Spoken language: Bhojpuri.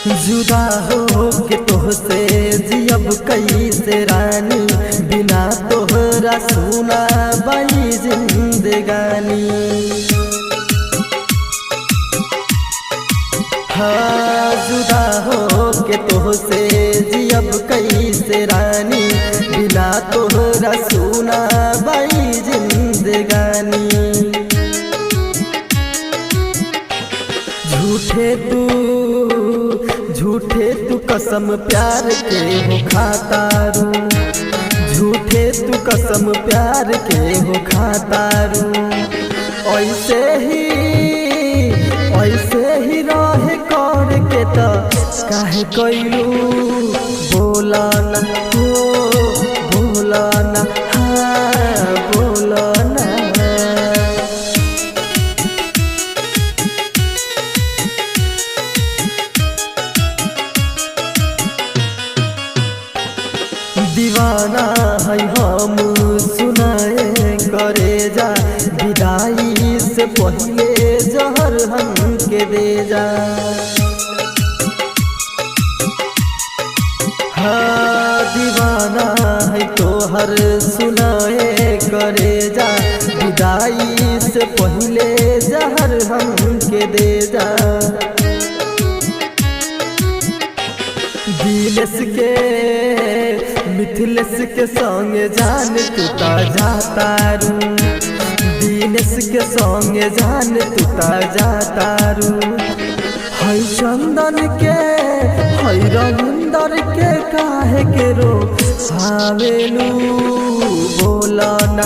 जुदा हो के तोहसे जियब कैसे रानी, बिना तोहरा सुना बाई जिंदगानी। हाँ जुदा हो के तोहसे जियब कैसे रानी, बिना तोहरा सुना बाई जिंदगानी। झूठे तू कसम प्यार के हो खातारू, झूठे तू कसम प्यार के हो खातारू। ऐसे ही रहे कर के तो काहे कैलू, बोला ना हो बोला ना, हाँ बोला ना। दीवाना है हम सुनाए करे जा, विदाई से पहले जहर हम के दे जा। हाँ दीवाना है तोहर सुनाए करे जा, विदाई से पहले जहर हम के दे जा। दिलेस के मिथिलेश के संग जान तुता जातारू, दिनेश के संग जान तुता जातारू। है चंदन के है रविंदर के काहे के रो आवेलू, बोला ना